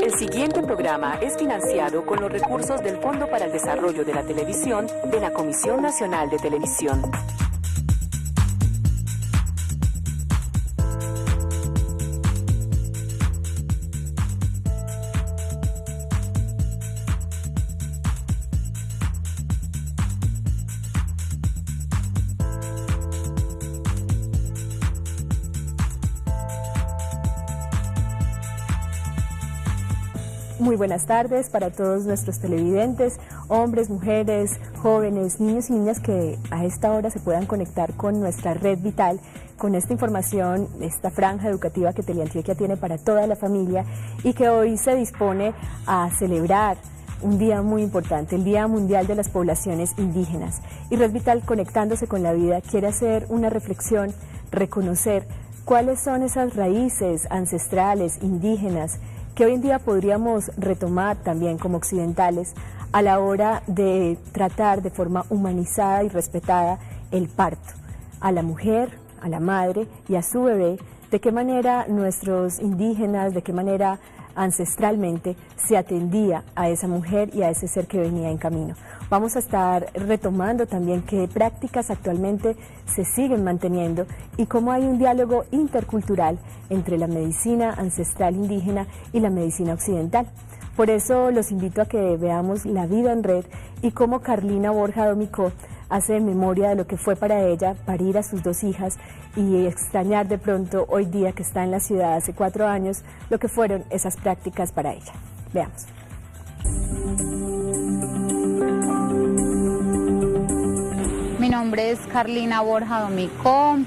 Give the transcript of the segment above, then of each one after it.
El siguiente programa es financiado con los recursos del Fondo para el Desarrollo de la Televisión de la Comisión Nacional de Televisión. Muy buenas tardes para todos nuestros televidentes, hombres, mujeres, jóvenes, niños y niñas que a esta hora se puedan conectar con nuestra red vital, con esta información, esta franja educativa que Teleantioquia tiene para toda la familia y que hoy se dispone a celebrar un día muy importante, el Día Mundial de las Poblaciones Indígenas. Y Red Vital, conectándose con la vida, quiere hacer una reflexión, reconocer cuáles son esas raíces ancestrales, indígenas, que hoy en día podríamos retomar también como occidentales a la hora de tratar de forma humanizada y respetada el parto, a la mujer, a la madre y a su bebé, de qué manera nuestros indígenas, de qué manera ancestralmente se atendía a esa mujer y a ese ser que venía en camino. Vamos a estar retomando también qué prácticas actualmente se siguen manteniendo y cómo hay un diálogo intercultural entre la medicina ancestral indígena y la medicina occidental. Por eso los invito a que veamos La Vida en Red y cómo Carlina Borja Domicó hace memoria de lo que fue para ella parir a sus dos hijas y extrañar de pronto hoy día que está en la ciudad hace 4 años lo que fueron esas prácticas para ella. Veamos. Mi nombre es Carlina Borja Domicó,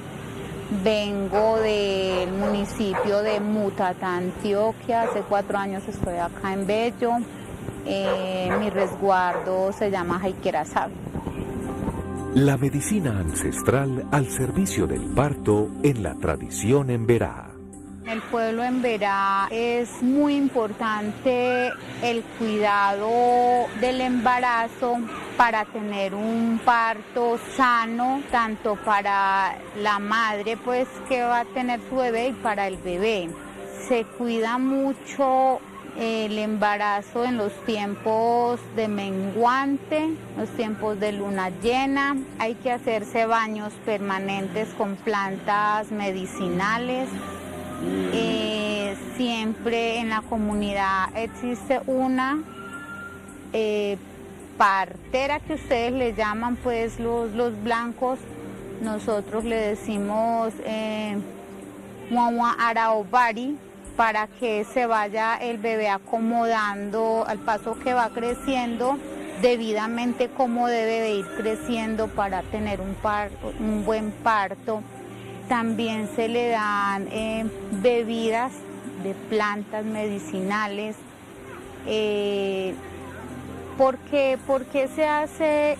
vengo del municipio de Mutatá, Antioquia, hace 4 años estoy acá en Bello, mi resguardo se llama Jaiquerazab. La medicina ancestral al servicio del parto en la tradición emberá. En el pueblo emberá es muy importante el cuidado del embarazo para tener un parto sano, tanto para la madre pues que va a tener su bebé y para el bebé. Se cuida mucho el embarazo en los tiempos de menguante, los tiempos de luna llena. Hay que hacerse baños permanentes con plantas medicinales. Siempre en la comunidad existe una partera que ustedes le llaman pues los blancos, nosotros le decimos Muamua Araobari, para que se vaya el bebé acomodando al paso que va creciendo, debidamente como debe de ir creciendo para tener un buen parto. También se le dan bebidas de plantas medicinales. ¿Por qué se hace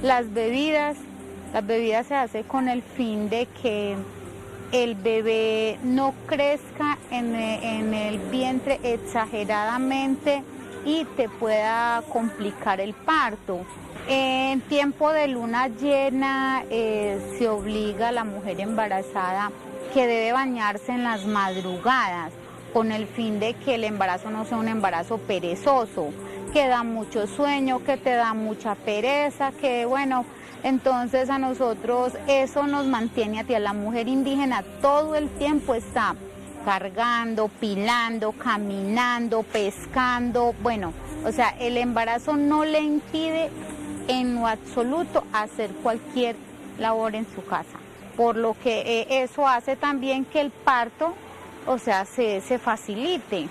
las bebidas? Las bebidas se hace con el fin de que el bebé no crezca en el vientre exageradamente y te pueda complicar el parto. En tiempo de luna llena se obliga a la mujer embarazada que debe bañarse en las madrugadas con el fin de que el embarazo no sea un embarazo perezoso, que da mucho sueño, que te da mucha pereza, que bueno, entonces a nosotros eso nos mantiene a ti, a la mujer indígena todo el tiempo está cargando, pilando, caminando, pescando, bueno, o sea, el embarazo no le impide en lo absoluto hacer cualquier labor en su casa, por lo que eso hace también que el parto, o sea, se facilite.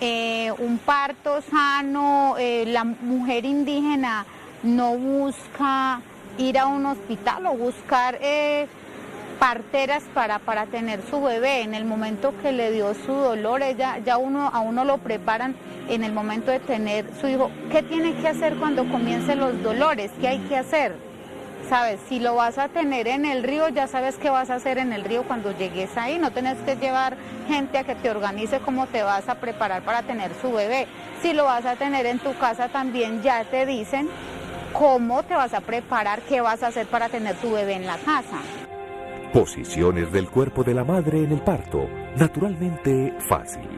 Un parto sano, la mujer indígena no busca ir a un hospital o buscar parteras para tener su bebé. En el momento que le dio su dolor, a uno lo preparan en el momento de tener su hijo. ¿Qué tiene que hacer cuando comiencen los dolores? ¿Qué hay que hacer? ¿Sabes? Si lo vas a tener en el río, ya sabes qué vas a hacer en el río cuando llegues ahí. No tenés que llevar gente a que te organice cómo te vas a preparar para tener su bebé. Si lo vas a tener en tu casa, también ya te dicen cómo te vas a preparar, qué vas a hacer para tener tu bebé en la casa. Posiciones del cuerpo de la madre en el parto, naturalmente fácil.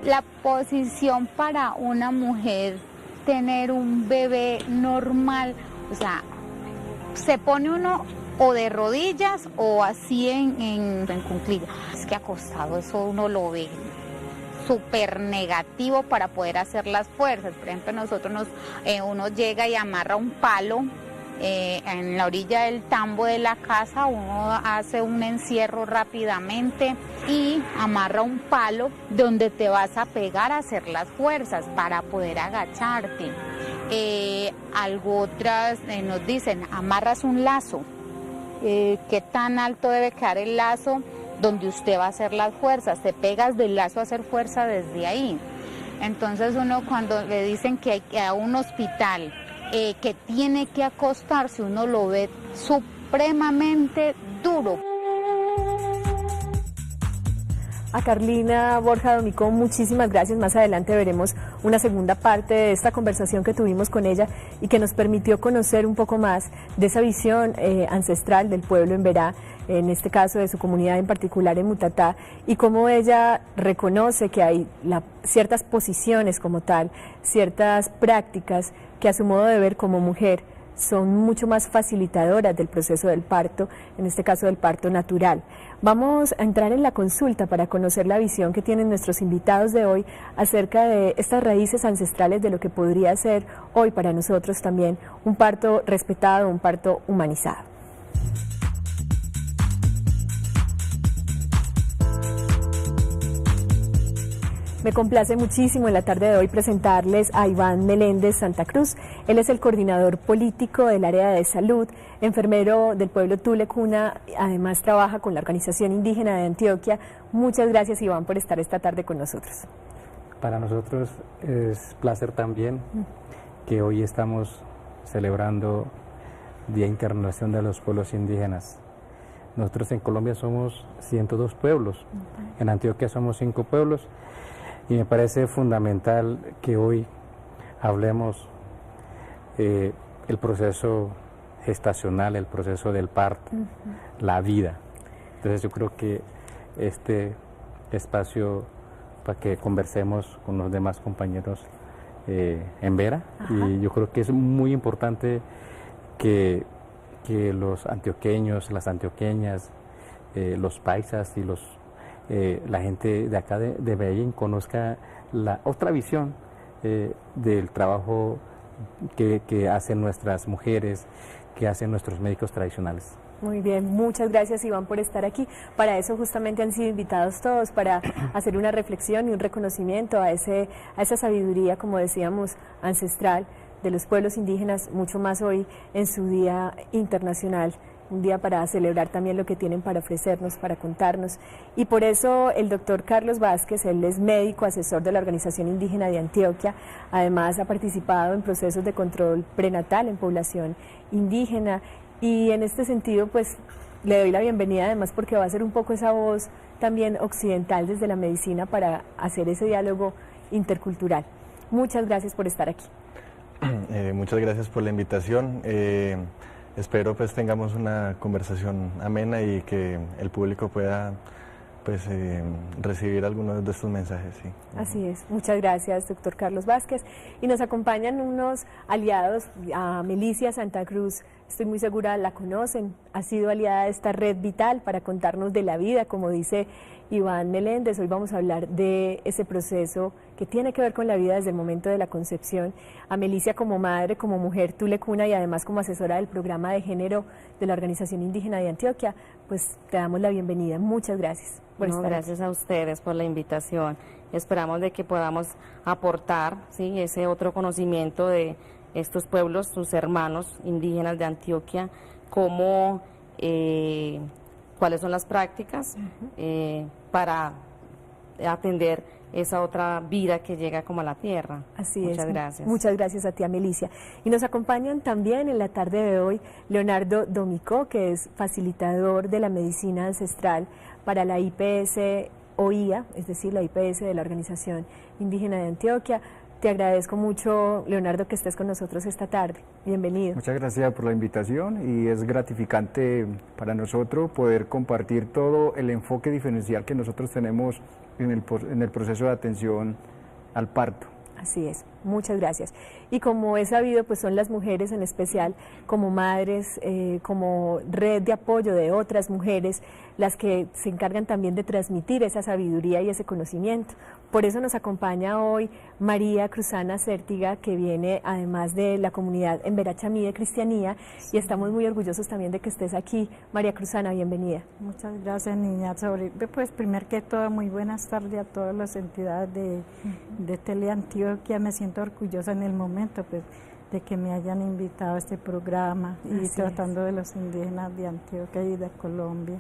La posición para una mujer tener un bebé normal, o sea, se pone uno o de rodillas o así en cuclillas. Es que acostado eso uno lo ve súper negativo para poder hacer las fuerzas. Por ejemplo, uno llega y amarra un palo en la orilla del tambo de la casa, uno hace un encierro rápidamente y amarra un palo donde te vas a pegar a hacer las fuerzas para poder agacharte. Algo otras nos dicen, amarras un lazo. ¿Qué tan alto debe quedar el lazo donde usted va a hacer las fuerzas? Te pegas del lazo a hacer fuerza desde ahí. Entonces uno cuando le dicen que hay a un hospital que tiene que acostarse, uno lo ve supremamente duro. A Carlina Borja Domicó, muchísimas gracias. Más adelante veremos una segunda parte de esta conversación que tuvimos con ella y que nos permitió conocer un poco más de esa visión ancestral del pueblo Emberá, en este caso de su comunidad en particular en Mutatá, y cómo ella reconoce que hay ciertas posiciones como tal, ciertas prácticas que a su modo de ver como mujer son mucho más facilitadoras del proceso del parto, en este caso del parto natural. Vamos a entrar en la consulta para conocer la visión que tienen nuestros invitados de hoy acerca de estas raíces ancestrales de lo que podría ser hoy para nosotros también un parto respetado, un parto humanizado. Me complace muchísimo en la tarde de hoy presentarles a Iván Meléndez Santa Cruz. Él es el coordinador político del área de salud, enfermero del pueblo Tule Cuna, además trabaja con la Organización Indígena de Antioquia. Muchas gracias, Iván, por estar esta tarde con nosotros. Para nosotros es placer también que hoy estamos celebrando Día Internacional de los Pueblos Indígenas. Nosotros en Colombia somos 102 pueblos, en Antioquia somos 5 pueblos. Y me parece fundamental que hoy hablemos el proceso gestacional, el proceso del parto, la vida. Entonces yo creo que este espacio para que conversemos con los demás compañeros en Vera, y yo creo que es muy importante que los antioqueños, las antioqueñas, los paisas y la gente de acá de Medellín conozca la otra visión del trabajo que hacen nuestras mujeres, que hacen nuestros médicos tradicionales. Muy bien, muchas gracias, Iván, por estar aquí. Para eso justamente han sido invitados todos, para hacer una reflexión y un reconocimiento a esa sabiduría, como decíamos, ancestral de los pueblos indígenas, mucho más hoy en su Día Internacional. Un día para celebrar también lo que tienen para ofrecernos, para contarnos. Y por eso el doctor Carlos Vázquez, él es médico, asesor de la Organización Indígena de Antioquia, además ha participado en procesos de control prenatal en población indígena, y en este sentido pues le doy la bienvenida además porque va a ser un poco esa voz también occidental desde la medicina para hacer ese diálogo intercultural. Muchas gracias por estar aquí. Muchas gracias por la invitación. Espero pues tengamos una conversación amena y que el público pueda pues recibir algunos de estos mensajes. Sí. Así es, muchas gracias, doctor Carlos Vázquez. Y nos acompañan unos aliados, a Melicia Santa Cruz, estoy muy segura la conocen, ha sido aliada de esta red vital para contarnos de la vida, como dice Iván Meléndez. Hoy vamos a hablar de ese proceso que tiene que ver con la vida desde el momento de la concepción. A Melicia como madre, como mujer Tule Cuna y además como asesora del programa de género de la Organización Indígena de Antioquia, pues te damos la bienvenida. Muchas gracias por estar aquí. Gracias a ustedes por la invitación. Esperamos de que podamos aportar, ¿sí?, ese otro conocimiento de estos pueblos, sus hermanos indígenas de Antioquia, cómo, cuáles son las prácticas para atender esa otra vida que llega como a la tierra. Así es. Muchas gracias. Muchas gracias a ti, Melicia. Y nos acompañan también en la tarde de hoy Leonardo Domicó, que es facilitador de la medicina ancestral para la IPS OIA, es decir, la IPS de la Organización Indígena de Antioquia. Te agradezco mucho, Leonardo, que estés con nosotros esta tarde. Bienvenido. Muchas gracias por la invitación y es gratificante para nosotros poder compartir todo el enfoque diferencial que nosotros tenemos en el proceso de atención al parto. Así es, muchas gracias. Y como es sabido, pues son las mujeres en especial, como madres, como red de apoyo de otras mujeres, las que se encargan también de transmitir esa sabiduría y ese conocimiento. Por eso nos acompaña hoy María Cruzana Cértiga, que viene además de la comunidad en Verachamí de Cristianía, y estamos muy orgullosos también de que estés aquí. María Cruzana, bienvenida. Muchas gracias, niña. Pues primero que todo, muy buenas tardes a todas las entidades de Teleantioquia. Me siento orgullosa en el momento pues, de que me hayan invitado a este programa y tratando de los indígenas de Antioquia y de Colombia.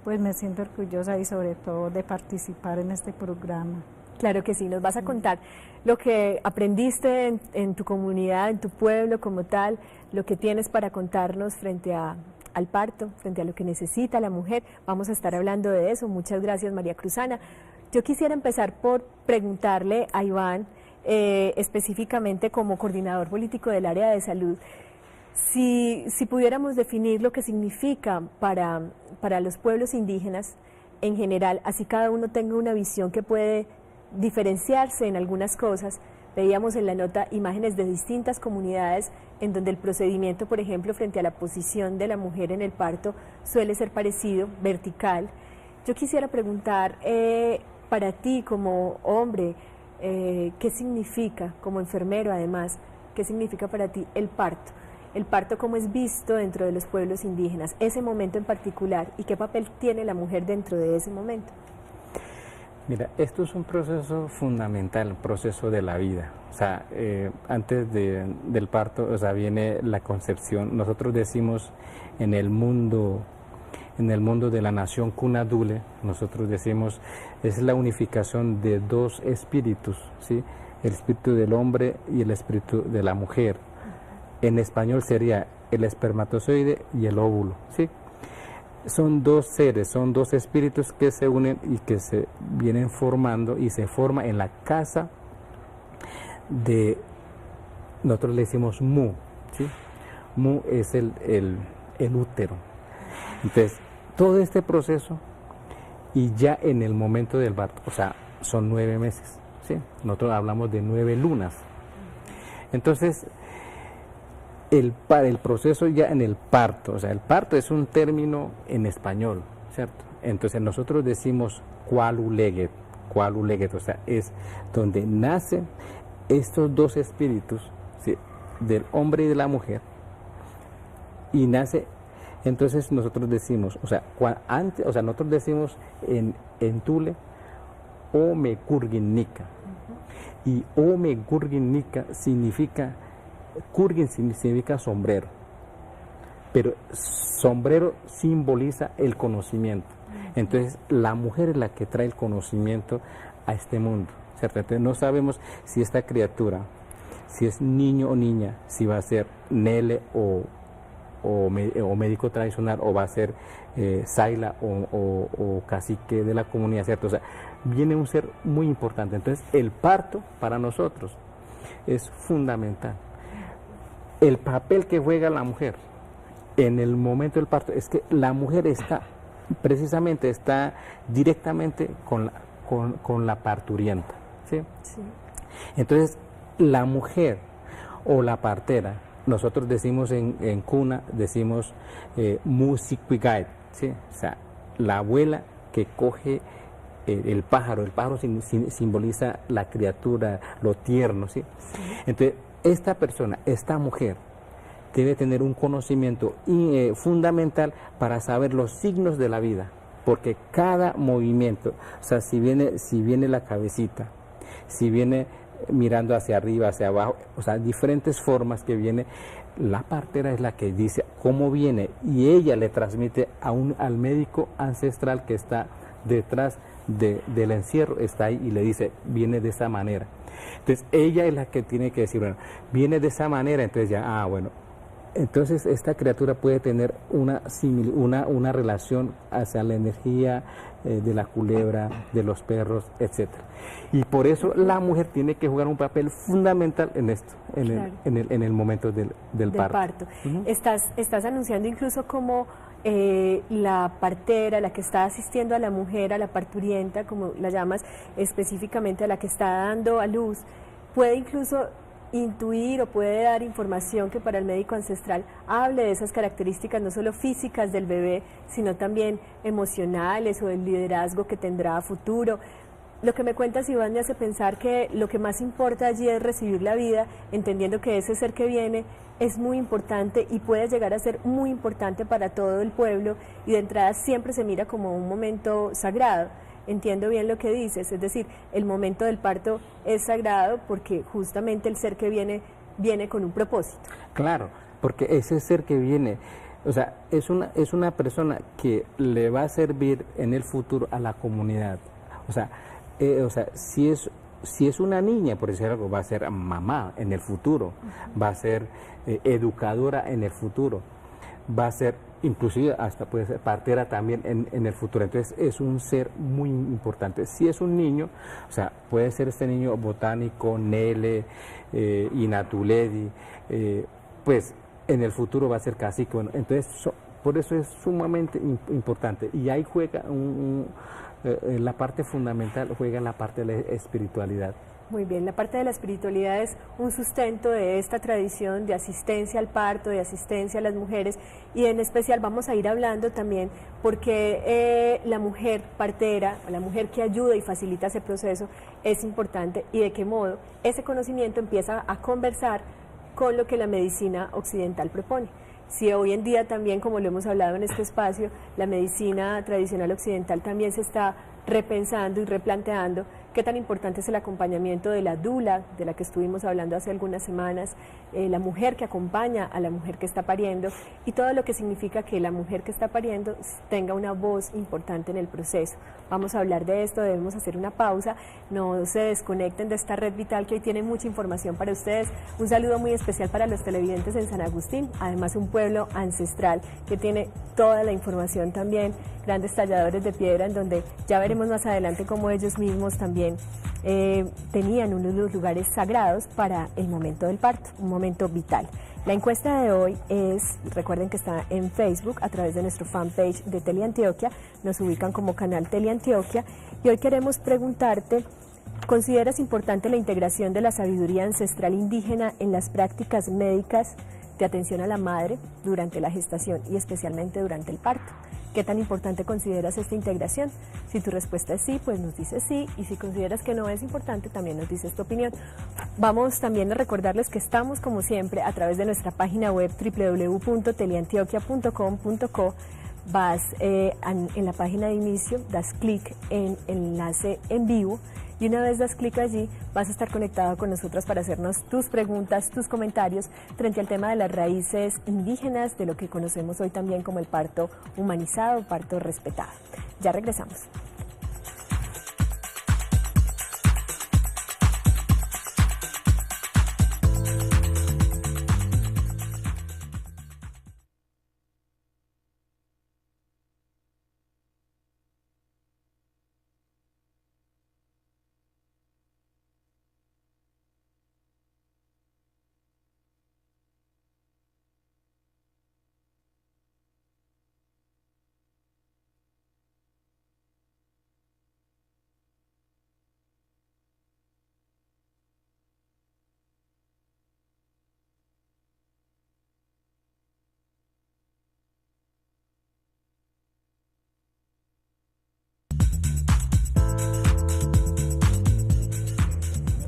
Pues me siento orgullosa y sobre todo de participar en este programa. Claro que sí, nos vas a contar lo que aprendiste en tu comunidad, en tu pueblo como tal, lo que tienes para contarnos frente al parto, frente a lo que necesita la mujer. Vamos a estar hablando de eso. Muchas gracias, María Cruzana. Yo quisiera empezar por preguntarle a Iván, específicamente como coordinador político del área de salud, si pudiéramos definir lo que significa para los pueblos indígenas en general, así cada uno tenga una visión que puede diferenciarse en algunas cosas. Veíamos en la nota imágenes de distintas comunidades en donde el procedimiento, por ejemplo, frente a la posición de la mujer en el parto suele ser parecido, vertical. Yo quisiera preguntar, para ti como hombre, ¿qué significa, como enfermero además, qué significa para ti el parto? El parto, ¿cómo es visto dentro de los pueblos indígenas? Ese momento en particular, ¿y qué papel tiene la mujer dentro de ese momento? Mira, esto es un proceso fundamental, un proceso de la vida. O sea, antes del parto, o sea, viene la concepción. Nosotros decimos en el mundo de la nación Cunadule, nosotros decimos, es la unificación de dos espíritus, ¿sí? El espíritu del hombre y el espíritu de la mujer. En español sería el espermatozoide y el óvulo, ¿sí? Son dos seres, son dos espíritus que se unen y que se vienen formando y se forma en la casa de, nosotros le decimos Mu, ¿sí? Mu es el útero. Entonces, todo este proceso y ya en el momento del parto, o sea, son 9 meses, ¿sí? Nosotros hablamos de 9 lunas. Entonces, el proceso ya en el parto, o sea, el parto es un término en español, ¿cierto? Entonces nosotros decimos cualuleget, o sea, es donde nacen estos dos espíritus, ¿sí? Del hombre y de la mujer, y nace, entonces nosotros decimos, o sea, nosotros decimos en Tule, Ome Kurginnika, y Ome Kurginnika significa, Kurgin significa sombrero, pero sombrero simboliza el conocimiento. Entonces la mujer es la que trae el conocimiento a este mundo, ¿cierto? Entonces no sabemos si esta criatura, si es niño o niña, si va a ser Nele o médico tradicional, o va a ser Saila o cacique de la comunidad, ¿cierto? O sea, viene un ser muy importante. Entonces el parto para nosotros es fundamental. El papel que juega la mujer en el momento del parto es que la mujer está directamente con la parturienta, ¿sí? Sí. Entonces la mujer o la partera, nosotros decimos en cuna, decimos musicuigait, ¿sí? O sea, la abuela que coge el pájaro simboliza la criatura, lo tierno, ¿sí? Sí. Entonces esta persona, esta mujer, debe tener un conocimiento fundamental para saber los signos de la vida, porque cada movimiento, o sea, si viene la cabecita, si viene mirando hacia arriba, hacia abajo, o sea, diferentes formas que viene, la partera es la que dice cómo viene, y ella le transmite al médico ancestral que está detrás del encierro, está ahí y le dice, viene de esa manera. Entonces ella es la que tiene que decir, bueno, viene de esa manera, entonces ya, bueno, entonces esta criatura puede tener una relación hacia la energía de la culebra, de los perros, etcétera. Y por eso la mujer tiene que jugar un papel fundamental en esto, en el momento del parto. Estás anunciando incluso como la partera, la que está asistiendo a la mujer, a la parturienta, como la llamas específicamente, a la que está dando a luz, puede incluso intuir o puede dar información que para el médico ancestral hable de esas características no solo físicas del bebé, sino también emocionales o del liderazgo que tendrá a futuro. Lo que me cuentas, Iván, me hace pensar que lo que más importa allí es recibir la vida, entendiendo que ese ser que viene es muy importante y puede llegar a ser muy importante para todo el pueblo, y de entrada siempre se mira como un momento sagrado. Entiendo bien lo que dices, es decir, el momento del parto es sagrado porque justamente el ser que viene con un propósito. Claro, porque ese ser que viene, o sea, es una persona que le va a servir en el futuro a la comunidad. O sea, si es una niña, por decir algo, va a ser mamá en el futuro, va a ser educadora en el futuro, va a ser inclusive hasta puede ser partera también en el futuro. Entonces es un ser muy importante. Si es un niño, o sea, puede ser este niño botánico, Nele, Inatuledi, pues en el futuro va a ser cacique. Bueno, entonces por eso es sumamente importante. Y ahí juega la parte fundamental, juega la parte de la espiritualidad. Muy bien, la parte de la espiritualidad es un sustento de esta tradición de asistencia al parto, de asistencia a las mujeres, y en especial vamos a ir hablando también porque la mujer partera, o la mujer que ayuda y facilita ese proceso es importante, y de qué modo ese conocimiento empieza a conversar con lo que la medicina occidental propone. Si hoy en día también, como lo hemos hablado en este espacio, la medicina tradicional occidental también se está repensando y replanteando qué tan importante es el acompañamiento de la dula, de la que estuvimos hablando hace algunas semanas, la mujer que acompaña a la mujer que está pariendo, y todo lo que significa que la mujer que está pariendo tenga una voz importante en el proceso. Vamos a hablar de esto, debemos hacer una pausa, no se desconecten de esta red vital que hoy tiene mucha información para ustedes. Un saludo muy especial para los televidentes en San Agustín, además un pueblo ancestral que tiene toda la información también, grandes talladores de piedra en donde ya veremos más adelante cómo ellos mismos también tenían uno de los lugares sagrados para el momento del parto, un momento vital. La encuesta de hoy recuerden que está en Facebook a través de nuestro fanpage de Teleantioquia, nos ubican como canal Teleantioquia, y hoy queremos preguntarte: ¿consideras importante la integración de la sabiduría ancestral indígena en las prácticas médicas de atención a la madre durante la gestación y especialmente durante el parto? ¿Qué tan importante consideras esta integración? Si tu respuesta es sí, pues nos dices sí, y si consideras que no es importante, también nos dices tu opinión. Vamos también a recordarles que estamos, como siempre, a través de nuestra página web www.teleantioquia.com.co. Vas en la página de inicio, das clic en enlace en vivo, y una vez das clic allí vas a estar conectado con nosotras para hacernos tus preguntas, tus comentarios frente al tema de las raíces indígenas, de lo que conocemos hoy también como el parto humanizado, parto respetado. Ya regresamos.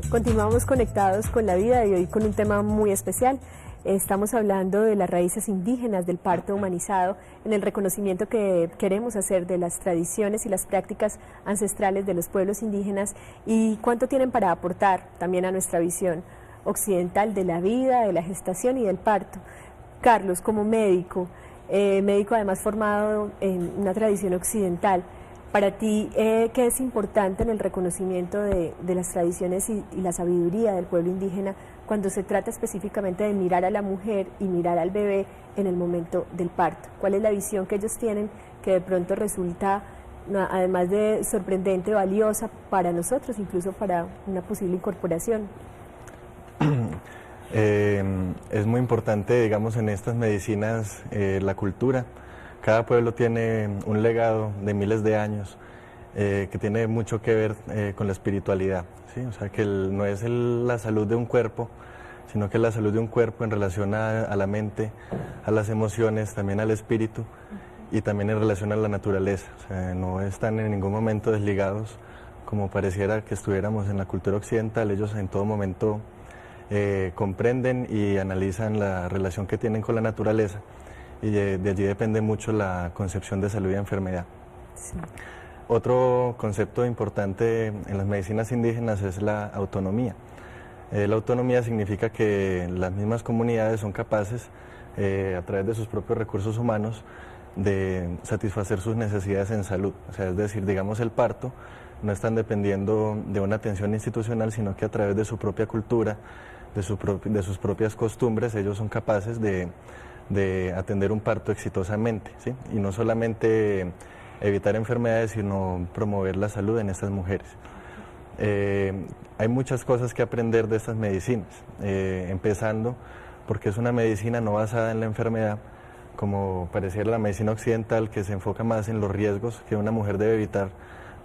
Continuamos conectados con la vida y hoy con un tema muy especial. Estamos hablando de las raíces indígenas del parto humanizado, en el reconocimiento que queremos hacer de las tradiciones y las prácticas ancestrales de los pueblos indígenas y cuánto tienen para aportar también a nuestra visión occidental de la vida, de la gestación y del parto. Carlos, como médico además formado en una tradición occidental, para ti, ¿qué es importante en el reconocimiento de las tradiciones y la sabiduría del pueblo indígena cuando se trata específicamente de mirar a la mujer y mirar al bebé en el momento del parto? ¿Cuál es la visión que ellos tienen que de pronto resulta además de sorprendente, valiosa para nosotros, incluso para una posible incorporación. Es muy importante, digamos, en estas medicinas la cultura. Cada pueblo tiene un legado de miles de años que tiene mucho que ver con la espiritualidad, ¿sí? O sea, que no es la salud de un cuerpo, sino que es la salud de un cuerpo en relación a la mente, a las emociones, también al espíritu y también en relación a la naturaleza. O sea, no están en ningún momento desligados como pareciera que estuviéramos en la cultura occidental. Ellos en todo momento comprenden y analizan la relación que tienen con la naturaleza y de allí depende mucho la concepción de salud y enfermedad. Sí. Otro concepto importante en las medicinas indígenas es la autonomía. La autonomía significa que las mismas comunidades son capaces, a través de sus propios recursos humanos, de satisfacer sus necesidades en salud. O sea, es decir, digamos, el parto no están dependiendo de una atención institucional, sino que a través de su propia cultura, de sus propias costumbres, ellos son capaces de atender un parto exitosamente, ¿sí? Y no solamente evitar enfermedades, sino promover la salud en estas mujeres. Hay muchas cosas que aprender de estas medicinas, empezando porque es una medicina no basada en la enfermedad, como pareciera la medicina occidental, que se enfoca más en los riesgos que una mujer debe evitar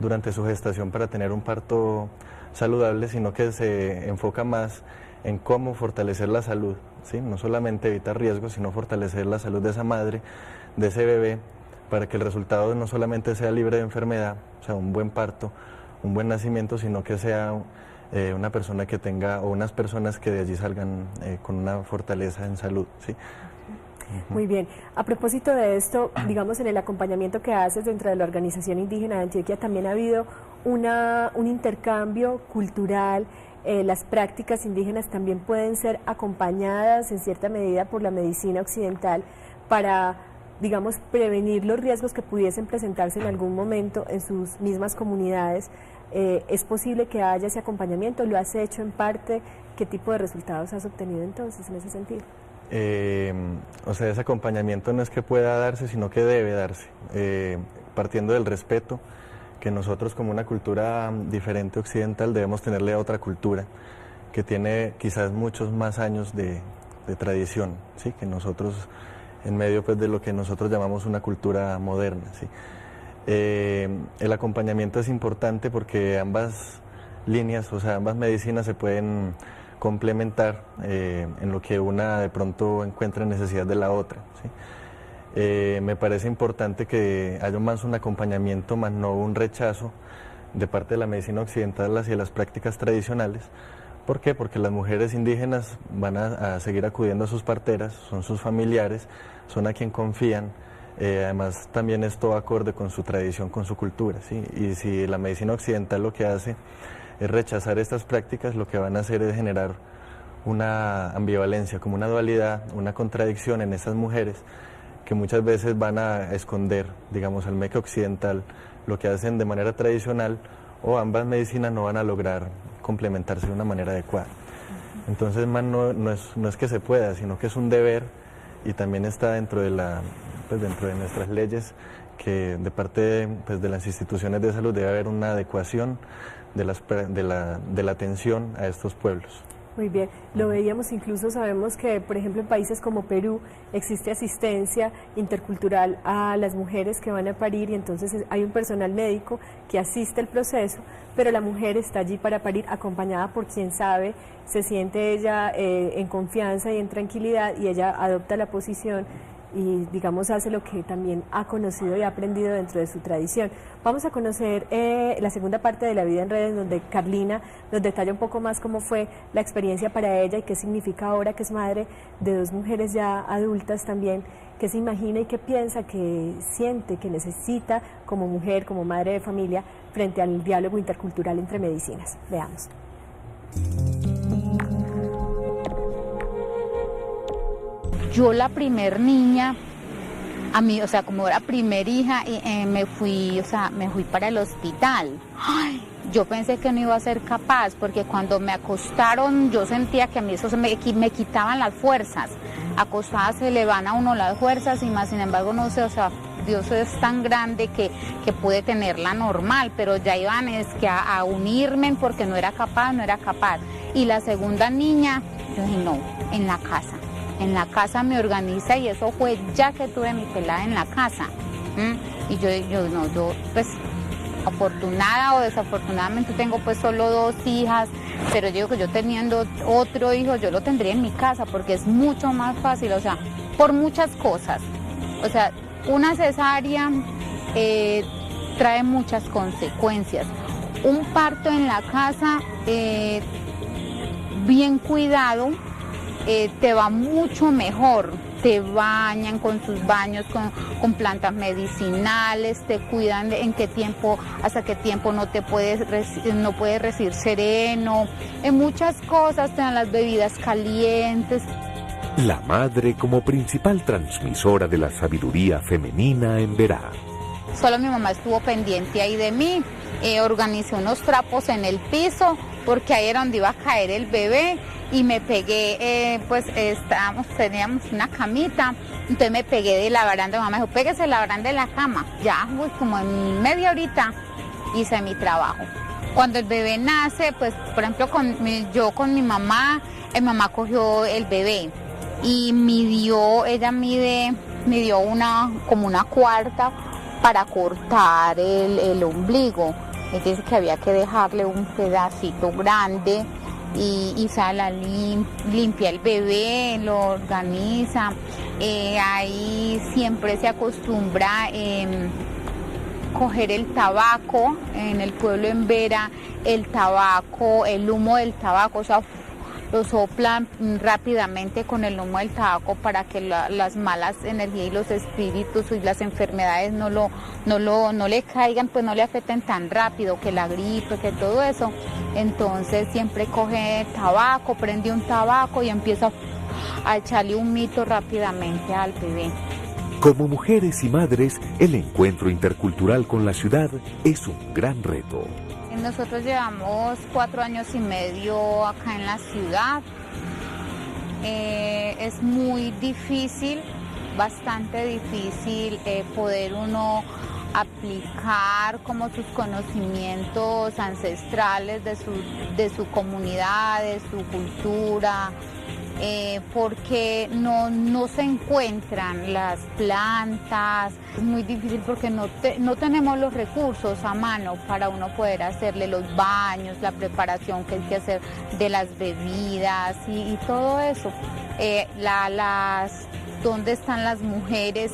durante su gestación para tener un parto saludable, sino que se enfoca más en cómo fortalecer la salud, ¿sí? No solamente evitar riesgos, sino fortalecer la salud de esa madre, de ese bebé, para que el resultado no solamente sea libre de enfermedad, o sea, un buen parto, un buen nacimiento, sino que sea una persona que tenga, o unas personas que de allí salgan con una fortaleza en salud, ¿sí? Muy bien. A propósito de esto, digamos, en el acompañamiento que haces dentro de la Organización Indígena de Antioquia también ha habido un intercambio cultural. Las prácticas indígenas también pueden ser acompañadas en cierta medida por la medicina occidental para, digamos, prevenir los riesgos que pudiesen presentarse en algún momento en sus mismas comunidades. ¿Es posible que haya ese acompañamiento? ¿Lo has hecho en parte? ¿Qué tipo de resultados has obtenido entonces en ese sentido? O sea, ese acompañamiento no es que pueda darse, sino que debe darse, partiendo del respeto que nosotros como una cultura diferente occidental debemos tenerle a otra cultura que tiene quizás muchos más años de tradición, ¿sí? Que nosotros en medio, pues, de lo que nosotros llamamos una cultura moderna, ¿sí? El acompañamiento es importante porque ambas líneas, o sea, ambas medicinas se pueden complementar en lo que una de pronto encuentra necesidad de la otra, ¿sí? Me parece importante que haya más un acompañamiento, más no un rechazo de parte de la medicina occidental hacia las prácticas tradicionales. ¿Por qué? Porque las mujeres indígenas van a seguir acudiendo a sus parteras, son sus familiares, son a quien confían. Además, también esto acorde con su tradición, con su cultura, ¿sí? Y si la medicina occidental lo que hace es rechazar estas prácticas, lo que van a hacer es generar una ambivalencia, como una dualidad, una contradicción en estas mujeres que muchas veces van a esconder, digamos, al medio occidental lo que hacen de manera tradicional, o ambas medicinas no van a lograr complementarse de una manera adecuada. Entonces, no es que se pueda, sino que es un deber, y también está dentro de dentro de nuestras leyes, que de parte de las instituciones de salud debe haber una adecuación de la atención a estos pueblos. Muy bien, lo veíamos, incluso sabemos que, por ejemplo, en países como Perú existe asistencia intercultural a las mujeres que van a parir, y entonces hay un personal médico que asiste el proceso, pero la mujer está allí para parir acompañada por quien sabe, se siente ella en confianza y en tranquilidad, y ella adopta la posición y, digamos, hace lo que también ha conocido y ha aprendido dentro de su tradición. Vamos a conocer la segunda parte de La Vida en Redes, donde Carlina nos detalla un poco más cómo fue la experiencia para ella y qué significa ahora que es madre de dos mujeres ya adultas también, qué se imagina y qué piensa, qué siente, que necesita como mujer, como madre de familia, frente al diálogo intercultural entre medicinas. Veamos. Yo, la primer niña, a mí, o sea, como era primer hija, me fui para el hospital. Ay, yo pensé que no iba a ser capaz, porque cuando me acostaron yo sentía que a mí eso me quitaban las fuerzas. Acostada se le van a uno las fuerzas, y más sin embargo, no sé, o sea, Dios es tan grande que pude tenerla normal, pero ya iban es que a unirme porque no era capaz. Y la segunda niña, yo dije, no, en la casa me organiza, y eso fue ya que tuve mi pelada en la casa. Y yo pues afortunada o desafortunadamente tengo pues solo 2 hijas, pero yo digo que yo teniendo otro hijo yo lo tendría en mi casa porque es mucho más fácil, o sea, por muchas cosas. O sea, una cesárea trae muchas consecuencias. Un parto en la casa bien cuidado te va mucho mejor. Te bañan con sus baños con plantas medicinales, te cuidan de en qué tiempo, hasta qué tiempo no puedes recibir sereno, en muchas cosas, te dan las bebidas calientes. La madre como principal transmisora de la sabiduría femenina en Berá. Solo mi mamá estuvo pendiente ahí de mí, organizé unos trapos en el piso, porque ahí era donde iba a caer el bebé, y me pegué, teníamos una camita, entonces me pegué de la baranda. Mi mamá me dijo, péguese la baranda de la cama. Ya, como en media horita hice mi trabajo. Cuando el bebé nace, pues, por ejemplo, yo con mi mamá cogió el bebé y ella me dio como una cuarta para cortar el ombligo. Él dice que había que dejarle un pedacito grande y Sala limpia el bebé, lo organiza. Ahí siempre se acostumbra coger el tabaco. En el pueblo en Vera, el humo del tabaco, o sea, lo soplan rápidamente con el humo del tabaco para que las malas energías y los espíritus y las enfermedades no le caigan, pues no le afecten tan rápido, que la gripe, que todo eso. Entonces siempre coge tabaco, prende un tabaco y empieza a echarle un mito rápidamente al bebé. Como mujeres y madres, el encuentro intercultural con la ciudad es un gran reto. Nosotros llevamos 4 años y medio acá en la ciudad. Es muy difícil, bastante difícil poder uno aplicar como sus conocimientos ancestrales de su comunidad, de su cultura, porque no se encuentran las plantas. Es muy difícil porque no tenemos los recursos a mano para uno poder hacerle los baños, la preparación que hay que hacer de las bebidas y todo eso. ¿Dónde están las mujeres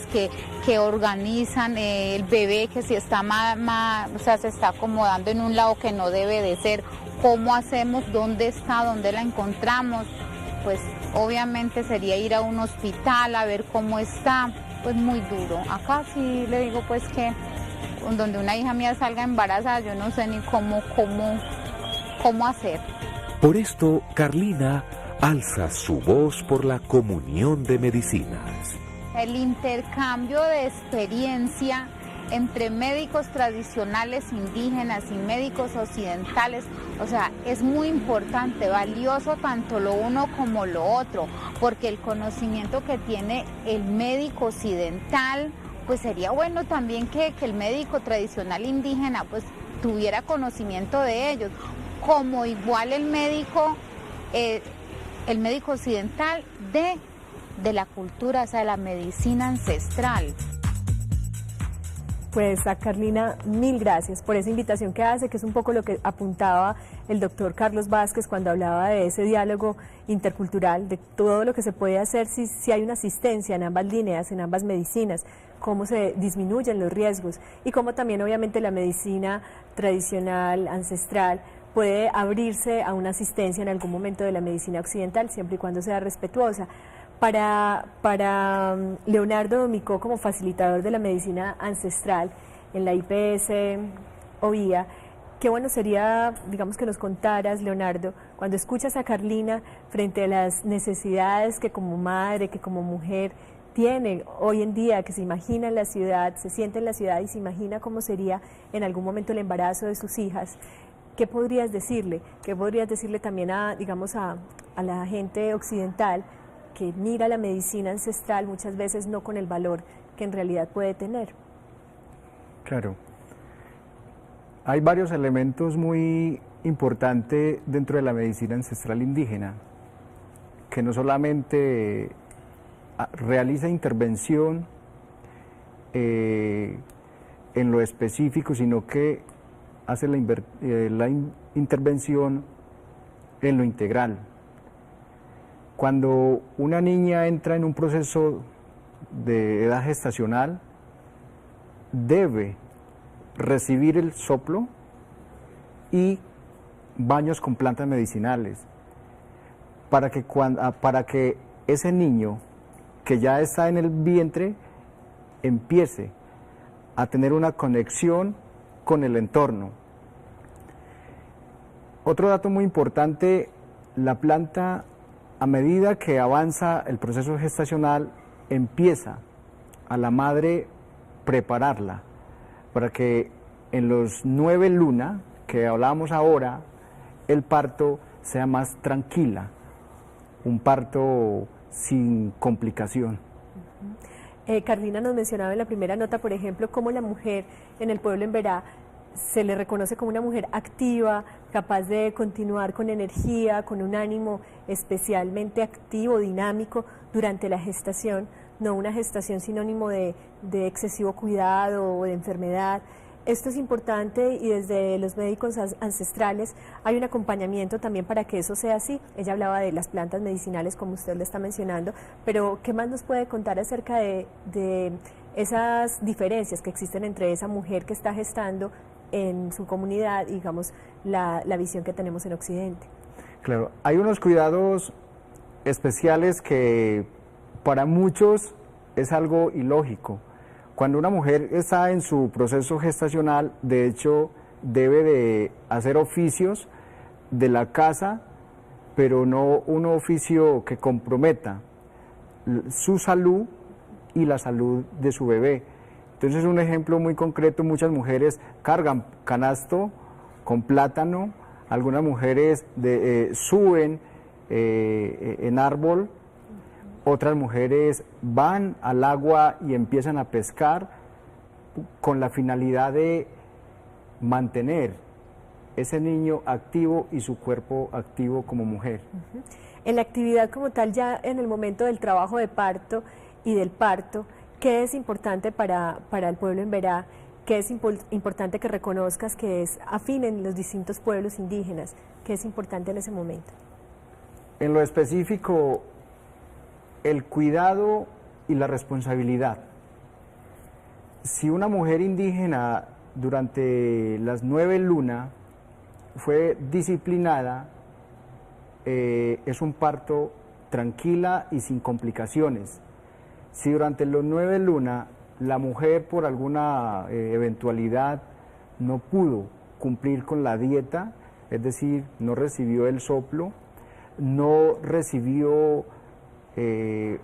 que organizan el bebé que si está o sea, se está acomodando en un lado que no debe de ser? ¿Cómo hacemos? ¿Dónde está? ¿Dónde la encontramos? Pues obviamente sería ir a un hospital a ver cómo está, pues muy duro. Acá sí le digo pues que donde una hija mía salga embarazada, yo no sé ni cómo hacer. Por esto, Carlina alza su voz por la comunión de medicinas. El intercambio de experiencia entre médicos tradicionales indígenas y médicos occidentales, o sea, es muy importante, valioso tanto lo uno como lo otro, porque el conocimiento que tiene el médico occidental, pues sería bueno también que el médico tradicional indígena pues tuviera conocimiento de ellos, como igual el médico occidental de la cultura, o sea, de la medicina ancestral. Pues a Carlina, mil gracias por esa invitación que hace, que es un poco lo que apuntaba el doctor Carlos Vázquez cuando hablaba de ese diálogo intercultural, de todo lo que se puede hacer si hay una asistencia en ambas líneas, en ambas medicinas, cómo se disminuyen los riesgos y cómo también obviamente la medicina tradicional, ancestral, puede abrirse a una asistencia en algún momento de la medicina occidental, siempre y cuando sea respetuosa. Para Leonardo Domicó, como facilitador de la medicina ancestral en la IPS OIA, qué bueno sería, digamos, que nos contaras, Leonardo, cuando escuchas a Carlina frente a las necesidades que como madre, que como mujer tiene hoy en día, que se imagina en la ciudad, se siente en la ciudad y se imagina cómo sería en algún momento el embarazo de sus hijas. ¿Qué podrías decirle? ¿Qué podrías decirle también a la gente occidental que mira la medicina ancestral muchas veces no con el valor que en realidad puede tener. Claro. Hay varios elementos muy importantes dentro de la medicina ancestral indígena, que no solamente realiza intervención en lo específico, sino que hace la intervención en lo integral. Cuando una niña entra en un proceso de edad gestacional, debe recibir el soplo y baños con plantas medicinales para que ese niño que ya está en el vientre empiece a tener una conexión con el entorno. Otro dato muy importante, la planta, a medida que avanza el proceso gestacional, empieza a la madre prepararla para que en los 9 lunas que hablábamos ahora, el parto sea más tranquila, un parto sin complicación. Carlina nos mencionaba en la primera nota, por ejemplo, cómo la mujer en el pueblo Emberá se le reconoce como una mujer activa, capaz de continuar con energía, con un ánimo especialmente activo, dinámico durante la gestación, no una gestación sinónimo de excesivo cuidado o de enfermedad. Esto es importante y desde los médicos ancestrales hay un acompañamiento también para que eso sea así. Ella hablaba de las plantas medicinales como usted le está mencionando, pero ¿qué más nos puede contar acerca de esas diferencias que existen entre esa mujer que está gestando en su comunidad y digamos la visión que tenemos en Occidente? Claro, hay unos cuidados especiales que para muchos es algo ilógico. Cuando una mujer está en su proceso gestacional, de hecho, debe de hacer oficios de la casa, pero no un oficio que comprometa su salud y la salud de su bebé. Entonces, un ejemplo muy concreto, muchas mujeres cargan canasto con plátano, algunas mujeres suben en árbol, otras mujeres van al agua y empiezan a pescar con la finalidad de mantener ese niño activo y su cuerpo activo como mujer. En la actividad como tal, ya en el momento del trabajo de parto y del parto, ¿qué es importante para el pueblo Emberá? ¿Qué es importante que reconozcas que es afín en los distintos pueblos indígenas? ¿Qué es importante en ese momento? En lo específico, el cuidado y la responsabilidad. Si una mujer indígena durante las 9 lunas fue disciplinada, es un parto tranquila y sin complicaciones. Si durante los 9 lunas la mujer por alguna eventualidad no pudo cumplir con la dieta, es decir, no recibió el soplo, no recibió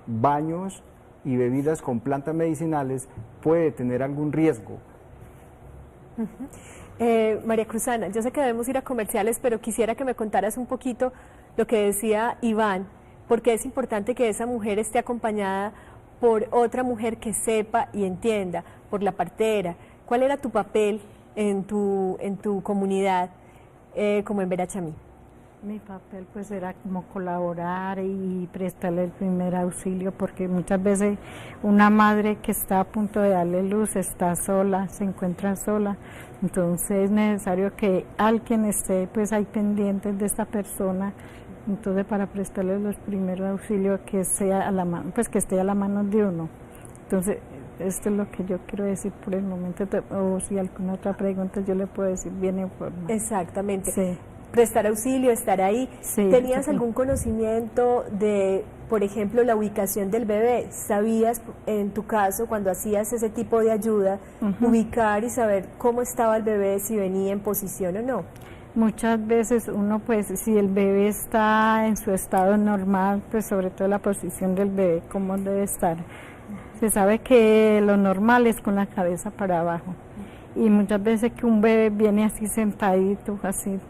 baños y bebidas con plantas medicinales, puede tener algún riesgo. María Cruzana, yo sé que debemos ir a comerciales, pero quisiera que me contaras un poquito lo que decía Iván, porque es importante que esa mujer esté acompañada por otra mujer que sepa y entienda, por la partera. ¿Cuál era tu papel en tu comunidad como Emberá Chamí? Mi papel pues era como colaborar y prestarle el primer auxilio, porque muchas veces una madre que está a punto de darle luz está sola, se encuentra sola, entonces es necesario que alguien esté pues ahí pendiente de esta persona, entonces para prestarle los primeros auxilios que sea a la mano, pues que esté a la mano de uno. Entonces esto es lo que yo quiero decir por el momento, o si alguna otra pregunta yo le puedo decir bien en forma. Exactamente. Sí. Prestar auxilio, estar ahí. Sí, ¿Tenías sí. algún conocimiento de, por ejemplo, la ubicación del bebé? ¿Sabías, en tu caso, cuando hacías ese tipo de ayuda, ubicar y saber cómo estaba el bebé, si venía en posición o no? Muchas veces uno, pues, si el bebé está en su estado normal, pues sobre todo la posición del bebé, cómo debe estar. Se sabe que lo normal es con la cabeza para abajo. Y muchas veces que un bebé viene así sentadito, así,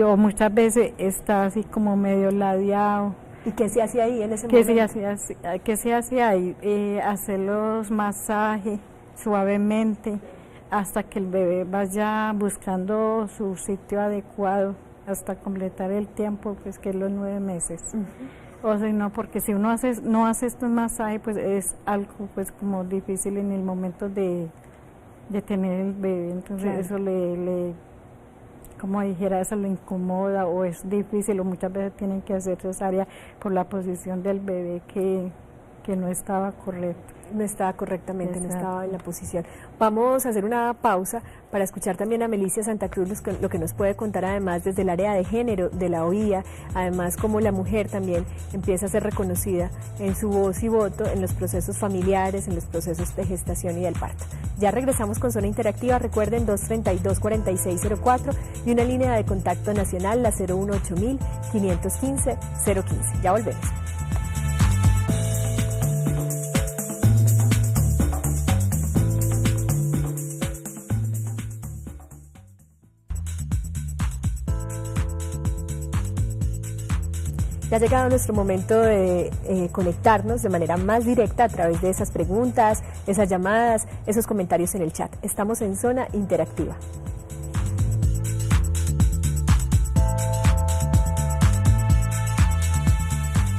o muchas veces está así como medio ladeado, ¿Y qué se hacía ahí en ese momento? ¿Qué se hacía ahí? Hacer los masajes suavemente hasta que el bebé vaya buscando su sitio adecuado hasta completar el tiempo, pues que es los 9 meses. O sea, no, porque si uno no hace estos masajes, pues es algo pues como difícil en el momento de tener el bebé, entonces claro, eso le como dijera, eso le incomoda o es difícil, o muchas veces tienen que hacer cesárea por la posición del bebé que no estaba correcta. No estaba correctamente, exacto, no estaba en la posición. Vamos a hacer una pausa para escuchar también a Melicia Santa Cruz lo que nos puede contar además desde el área de género de la OIA, además cómo la mujer también empieza a ser reconocida en su voz y voto en los procesos familiares, en los procesos de gestación y del parto. Ya regresamos con Zona Interactiva, recuerden 232-4604 y una línea de contacto nacional, la 018-515-015. Ya volvemos. Ya ha llegado nuestro momento de conectarnos de manera más directa a través de esas preguntas, esas llamadas, esos comentarios en el chat. Estamos en Zona Interactiva.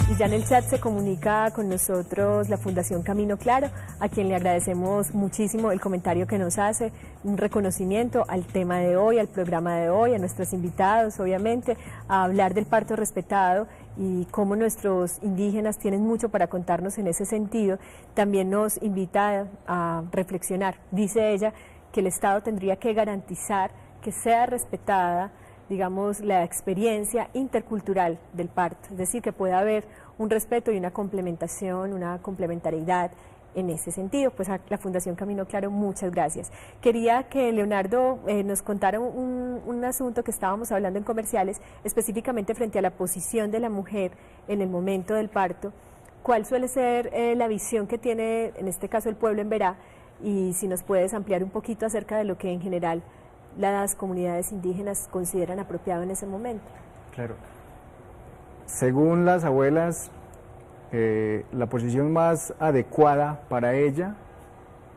Y ya en el chat se comunica con nosotros la Fundación Camino Claro, a quien le agradecemos muchísimo el comentario que nos hace, un reconocimiento al tema de hoy, al programa de hoy, a nuestros invitados, obviamente, a hablar del parto respetado y cómo nuestros indígenas tienen mucho para contarnos en ese sentido. También nos invita a reflexionar. Dice ella que el Estado tendría que garantizar que sea respetada, digamos, la experiencia intercultural del parto, es decir, que pueda haber un respeto y una complementación, una complementariedad en ese sentido. Pues a la Fundación Camino Claro, muchas gracias. Quería que Leonardo nos contara un asunto que estábamos hablando en comerciales, específicamente frente a la posición de la mujer en el momento del parto. ¿Cuál suele ser la visión que tiene, en este caso, el pueblo en Berá? Y si nos puedes ampliar un poquito acerca de lo que en general las comunidades indígenas consideran apropiado en ese momento. Claro. Según las abuelas, la posición más adecuada para ella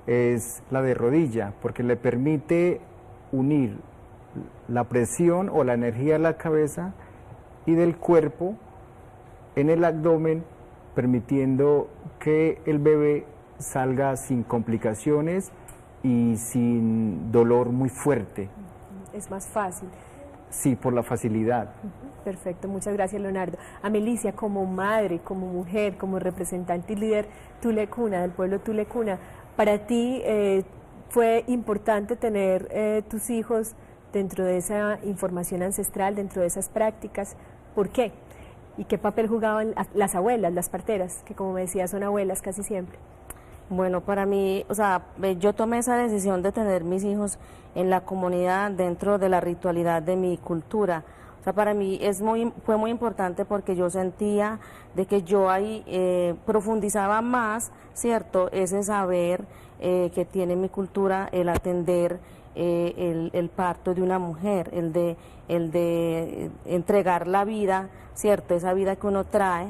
es la de rodilla, porque le permite unir la presión o la energía de la cabeza y del cuerpo en el abdomen, permitiendo que el bebé salga sin complicaciones y sin dolor muy fuerte. Es más fácil. Sí, por la facilidad. Perfecto, muchas gracias, Leonardo. A Melicia, como madre, como mujer, como representante y líder tulecuna, del pueblo tulecuna, para ti fue importante tener tus hijos dentro de esa información ancestral, dentro de esas prácticas. ¿Por qué? ¿Y qué papel jugaban las abuelas, las parteras, que como me decía son abuelas casi siempre? Bueno, para mí, o sea, yo tomé esa decisión de tener mis hijos en la comunidad dentro de la ritualidad de mi cultura. O sea, para mí fue muy importante porque yo sentía de que yo ahí profundizaba más, ¿cierto?, ese saber que tiene mi cultura, el atender el parto de una mujer, el de entregar la vida, ¿cierto?, esa vida que uno trae.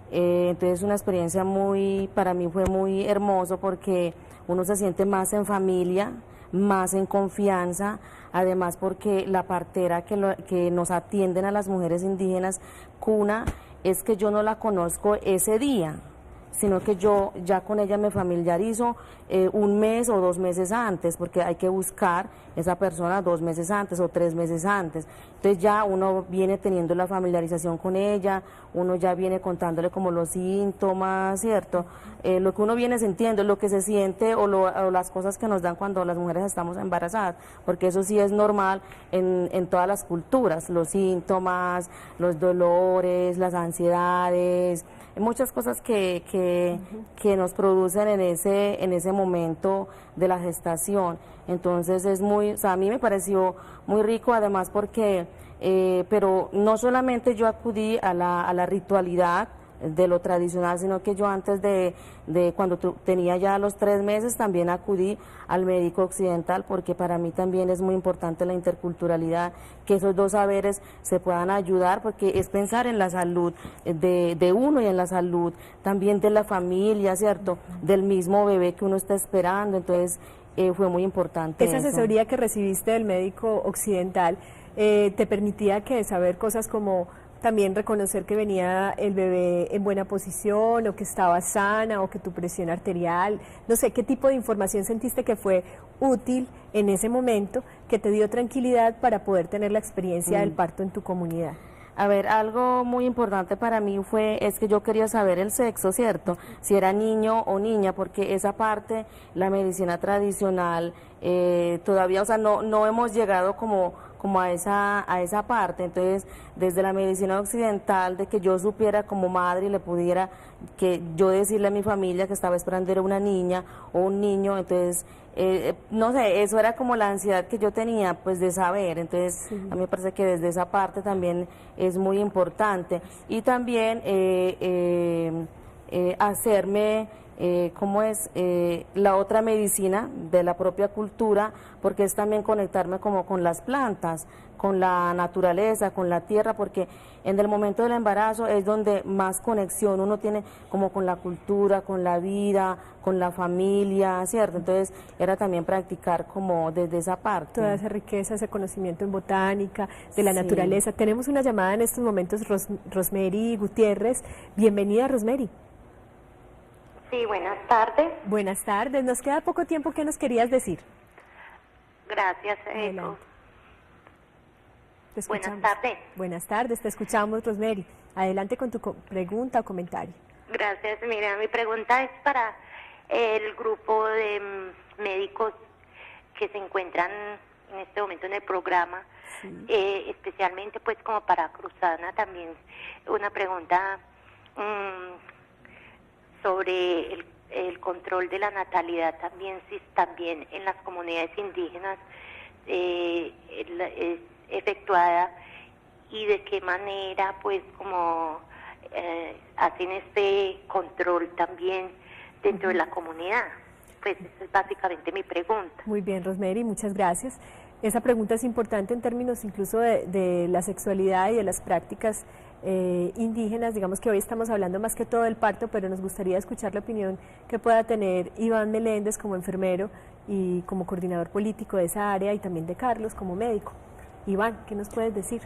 Entonces una experiencia para mí fue muy hermoso porque uno se siente más en familia, más en confianza, además porque la partera que nos atienden a las mujeres indígenas, Cuna, es que yo no la conozco ese día, sino que yo ya con ella me familiarizo 1 mes o 2 meses antes, porque hay que buscar esa persona 2 meses antes o 3 meses antes. Entonces ya uno viene teniendo la familiarización con ella, uno ya viene contándole como los síntomas, ¿cierto? Lo que uno viene sintiendo, lo que se siente o las cosas que nos dan cuando las mujeres estamos embarazadas, porque eso sí es normal en todas las culturas, los síntomas, los dolores, las ansiedades, muchas cosas que nos producen en ese momento de la gestación. Entonces o sea, a mí me pareció muy rico, además porque, pero no solamente yo acudí a la ritualidad, de lo tradicional, sino que yo antes de cuando tenía ya los 3 meses también acudí al médico occidental, porque para mí también es muy importante la interculturalidad, que esos dos saberes se puedan ayudar, porque es pensar en la salud de uno y en la salud también de la familia, ¿cierto? Del mismo bebé que uno está esperando, entonces fue muy importante. Esa asesoría que recibiste del médico occidental te permitía que saber cosas como también reconocer que venía el bebé en buena posición o que estaba sana o que tu presión arterial, no sé, ¿qué tipo de información sentiste que fue útil en ese momento que te dio tranquilidad para poder tener la experiencia del parto en tu comunidad? A ver, algo muy importante para mí es que yo quería saber el sexo, ¿cierto? Si era niño o niña, porque esa parte, la medicina tradicional, todavía, o sea, no hemos llegado como a esa parte. Entonces, desde la medicina occidental, de que yo supiera como madre y le pudiera, que yo decirle a mi familia que estaba esperando era una niña o un niño, entonces, no sé, eso era como la ansiedad que yo tenía, pues, de saber. Entonces, sí, a mí me parece que desde esa parte también es muy importante. Y también hacerme cómo es la otra medicina de la propia cultura, porque es también conectarme como con las plantas, con la naturaleza, con la tierra, porque en el momento del embarazo es donde más conexión uno tiene como con la cultura, con la vida, con la familia, ¿cierto? Entonces era también practicar como desde esa parte. Toda esa riqueza, ese conocimiento en botánica, de la naturaleza. Tenemos una llamada en estos momentos, Rosemary Gutiérrez. Bienvenida, Rosemary. Sí, buenas tardes. Buenas tardes. Nos queda poco tiempo. ¿Qué nos querías decir? Gracias. Buenas tardes. Buenas tardes. Te escuchamos, Rosemary. Adelante con tu pregunta o comentario. Gracias. Mira, mi pregunta es para el grupo de médicos que se encuentran en este momento en el programa, sí, especialmente pues como para Cruzana también una pregunta sobre el control de la natalidad también, si también en las comunidades indígenas es efectuada y de qué manera pues como hacen este control también dentro de la comunidad. Pues esa es básicamente mi pregunta. Muy bien, Rosemary, muchas gracias. Esa pregunta es importante en términos incluso de la sexualidad y de las prácticas indígenas. Digamos que hoy estamos hablando más que todo del parto, pero nos gustaría escuchar la opinión que pueda tener Iván Meléndez como enfermero y como coordinador político de esa área, y también de Carlos como médico. Iván, ¿qué nos puedes decir?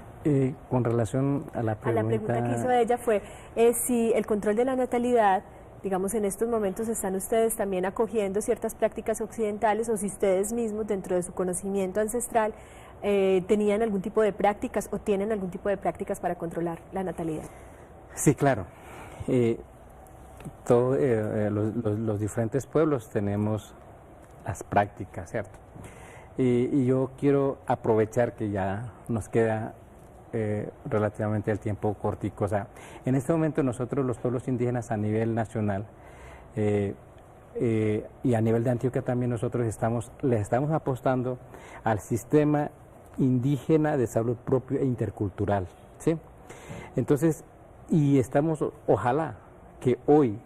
Con relación a la pregunta... La pregunta que hizo ella fue si el control de la natalidad, digamos, en estos momentos están ustedes también acogiendo ciertas prácticas occidentales, o si ustedes mismos dentro de su conocimiento ancestral tenían algún tipo de prácticas o tienen algún tipo de prácticas para controlar la natalidad. Sí, claro. Los diferentes pueblos tenemos las prácticas, ¿cierto? Y yo quiero aprovechar que ya nos queda relativamente el tiempo cortico. O sea, en este momento nosotros los pueblos indígenas a nivel nacional y a nivel de Antioquia también nosotros le estamos apostando al sistema indígena de salud propio e intercultural, ¿sí? Entonces, y estamos, ojalá que hoy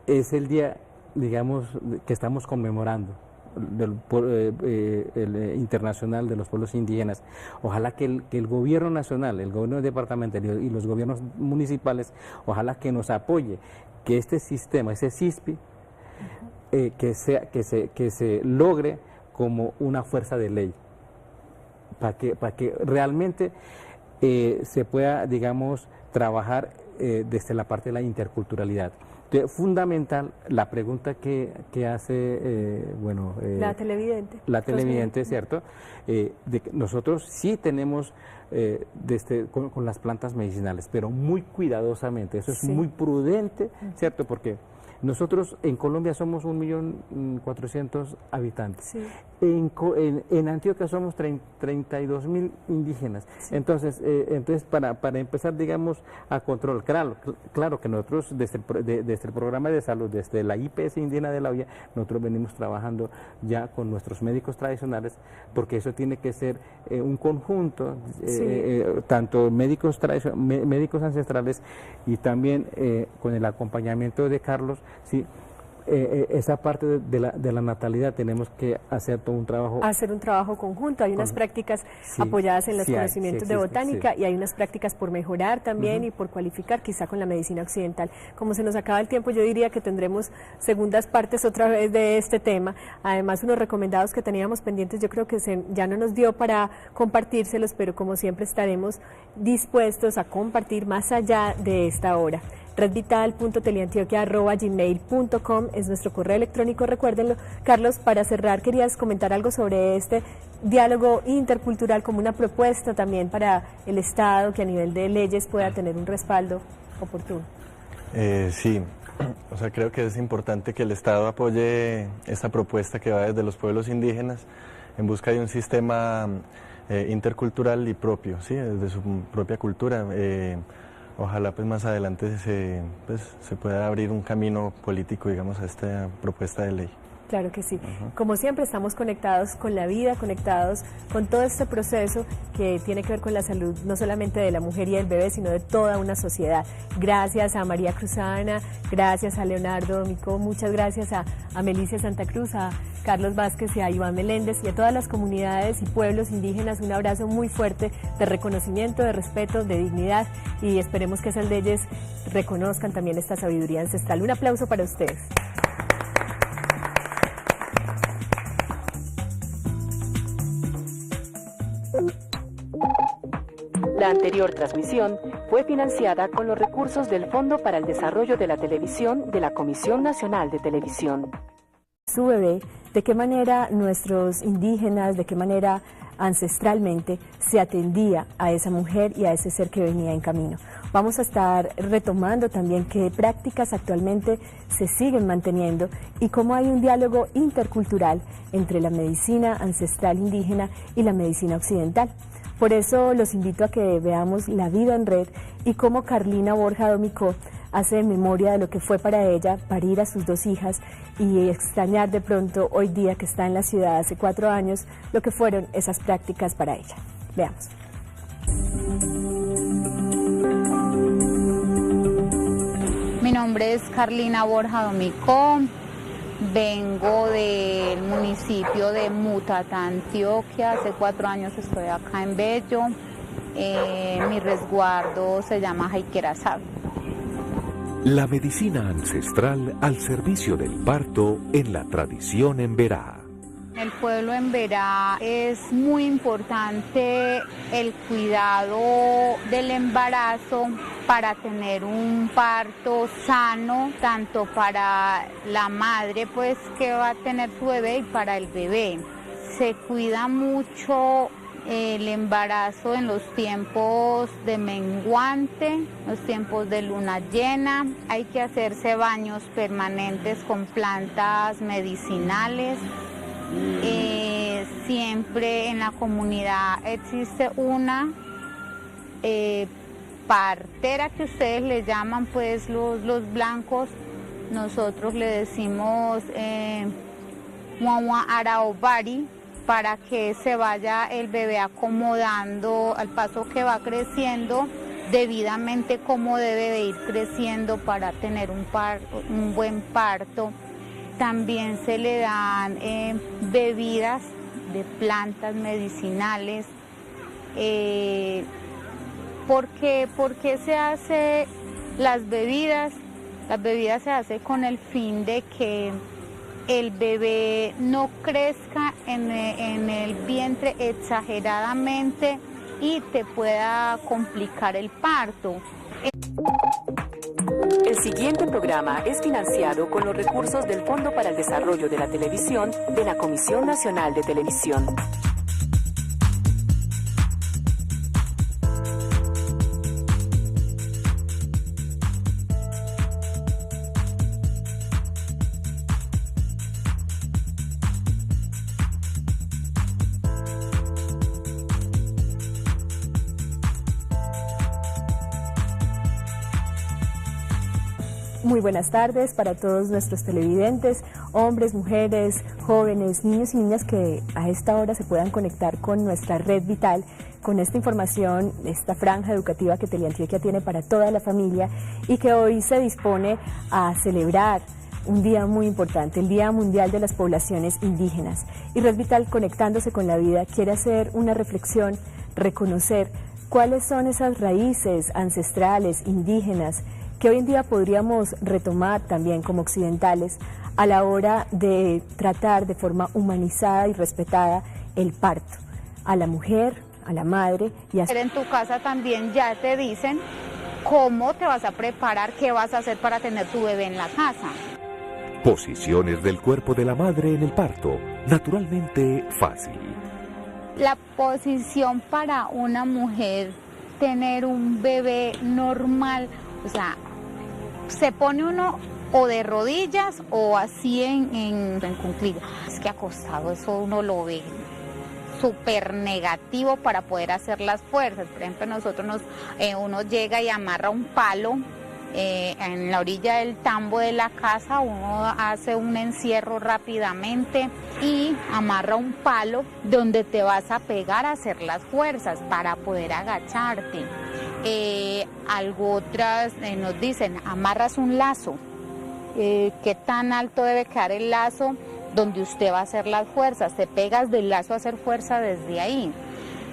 es el día, digamos, que estamos conmemorando el internacional de los pueblos indígenas. Ojalá que el gobierno nacional, el gobierno departamental y los gobiernos municipales, ojalá que nos apoye, que este sistema, ese CISPI, que se logre como una fuerza de ley, para que realmente se pueda, digamos, trabajar desde la parte de la interculturalidad. Fundamental la pregunta que hace, la televidente. La televidente, ¿cierto? De que nosotros sí tenemos con las plantas medicinales, pero muy cuidadosamente, eso es muy prudente, ¿cierto? Porque nosotros en Colombia somos 1.400.000 habitantes. Sí. En Antioquia somos 32.000 indígenas. Sí. Entonces para empezar, digamos, a control, claro que nosotros desde el programa de salud, desde la IPS indígena de la Olla, nosotros venimos trabajando ya con nuestros médicos tradicionales, porque eso tiene que ser un conjunto tanto médicos ancestrales y también con el acompañamiento de Carlos, ¿sí? Esa parte de la natalidad tenemos que hacer todo un trabajo. Hacer un trabajo conjunto. Hay unas prácticas apoyadas en los conocimientos de botánica y hay unas prácticas por mejorar también y por cualificar, quizá con la medicina occidental. Como se nos acaba el tiempo, yo diría que tendremos segundas partes otra vez de este tema. Además, unos recomendados que teníamos pendientes, yo creo que ya no nos dio para compartírselos, pero como siempre estaremos dispuestos a compartir más allá de esta hora. redvital.teleantioquia@gmail.com es nuestro correo electrónico, recuérdenlo. Carlos, para cerrar, querías comentar algo sobre este diálogo intercultural como una propuesta también para el Estado que a nivel de leyes pueda tener un respaldo oportuno. Sí, o sea, creo que es importante que el Estado apoye esta propuesta que va desde los pueblos indígenas en busca de un sistema intercultural y propio, ¿sí? Desde su propia cultura. Ojalá pues más adelante se pueda abrir un camino político, digamos, a esta propuesta de ley. Claro que sí. Como siempre estamos conectados con la vida, conectados con todo este proceso que tiene que ver con la salud, no solamente de la mujer y del bebé, sino de toda una sociedad. Gracias a María Cruzana, gracias a Leonardo Domicó, muchas gracias a Melicia Santa Cruz, a Carlos Vázquez y a Iván Meléndez y a todas las comunidades y pueblos indígenas. Un abrazo muy fuerte de reconocimiento, de respeto, de dignidad y esperemos que esas leyes reconozcan también esta sabiduría ancestral. Un aplauso para ustedes. La anterior transmisión fue financiada con los recursos del Fondo para el Desarrollo de la Televisión de la Comisión Nacional de Televisión. Su bebé, de qué manera nuestros indígenas, de qué manera ancestralmente se atendía a esa mujer y a ese ser que venía en camino. Vamos a estar retomando también qué prácticas actualmente se siguen manteniendo y cómo hay un diálogo intercultural entre la medicina ancestral indígena y la medicina occidental. Por eso los invito a que veamos La Vida en Red y cómo Carlina Borja Domicó hace memoria de lo que fue para ella parir a sus dos hijas y extrañar de pronto hoy día que está en la ciudad hace 4 años lo que fueron esas prácticas para ella. Veamos. Mi nombre es Carlina Borja Domicó, vengo del municipio de Mutatá, Antioquia, hace 4 años estoy acá en Bello, mi resguardo se llama Jaiquerazab. La medicina ancestral al servicio del parto en la tradición emberá. En el pueblo emberá es muy importante el cuidado del embarazo para tener un parto sano, tanto para la madre pues que va a tener su bebé y para el bebé. Se cuida mucho el embarazo en los tiempos de menguante, los tiempos de luna llena. Hay que hacerse baños permanentes con plantas medicinales. Siempre en la comunidad existe una partera que ustedes le llaman pues los blancos, nosotros le decimos Muamua Araobari, para que se vaya el bebé acomodando al paso que va creciendo debidamente como debe de ir creciendo para tener un buen parto. También se le dan bebidas de plantas medicinales. ¿Por qué se hace las bebidas? Las bebidas se hace con el fin de que el bebé no crezca en el vientre exageradamente y te pueda complicar el parto. El siguiente programa es financiado con los recursos del Fondo para el Desarrollo de la Televisión de la Comisión Nacional de Televisión. Muy buenas tardes para todos nuestros televidentes, hombres, mujeres, jóvenes, niños y niñas que a esta hora se puedan conectar con nuestra red vital, con esta información, esta franja educativa que Teleantioquia tiene para toda la familia y que hoy se dispone a celebrar un día muy importante, el Día Mundial de las Poblaciones Indígenas. Y Red Vital, conectándose con la vida, quiere hacer una reflexión, reconocer cuáles son esas raíces ancestrales, indígenas, que hoy en día podríamos retomar también como occidentales a la hora de tratar de forma humanizada y respetada el parto, a la mujer, a la madre y a... En tu casa también ya te dicen cómo te vas a preparar, qué vas a hacer para tener tu bebé en la casa. Posiciones del cuerpo de la madre en el parto, naturalmente fácil. La posición para una mujer tener un bebé normal, o sea, se pone uno o de rodillas o así en cuclillas. Es que acostado eso uno lo ve súper negativo para poder hacer las fuerzas. Por ejemplo, uno llega y amarra un palo en la orilla del tambo de la casa, uno hace un encierro rápidamente y amarra un palo donde te vas a pegar a hacer las fuerzas para poder agacharte. Algo otras nos dicen, amarras un lazo, qué tan alto debe quedar el lazo donde usted va a hacer las fuerzas, te pegas del lazo a hacer fuerza desde ahí.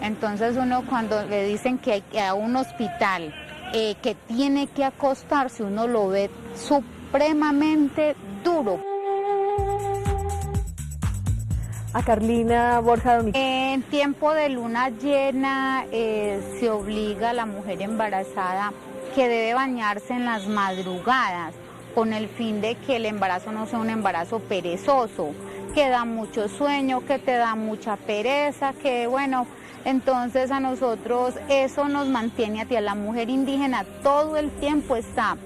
Entonces uno cuando le dicen que hay que ir a un hospital, que tiene que acostarse, uno lo ve supremamente duro. A Carlina Borja Domínguez. En tiempo de luna llena se obliga a la mujer embarazada que debe bañarse en las madrugadas con el fin de que el embarazo no sea un embarazo perezoso, que da mucho sueño, que te da mucha pereza, que bueno, entonces a nosotros eso nos mantiene a ti, a la mujer indígena todo el tiempo está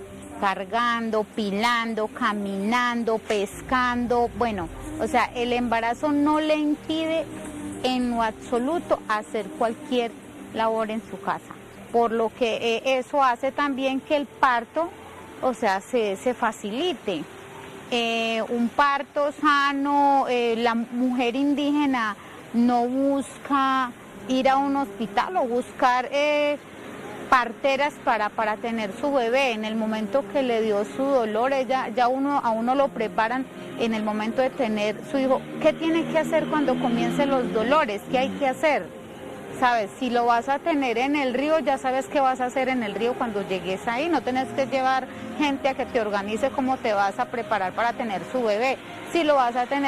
cargando, pilando, caminando, pescando, bueno, o sea, el embarazo no le impide en lo absoluto hacer cualquier labor en su casa, por lo que eso hace también que el parto, o sea, se facilite. Un parto sano, la mujer indígena no busca ir a un hospital o buscar parteras para tener su bebé. En el momento que le dio su dolor, a uno lo preparan en el momento de tener su hijo. ¿Qué tiene que hacer cuando comiencen los dolores? ¿Qué hay que hacer? ¿Sabes? Si lo vas a tener en el río, ya sabes qué vas a hacer en el río cuando llegues ahí. No tenés que llevar gente a que te organice cómo te vas a preparar para tener su bebé. Si lo vas a tener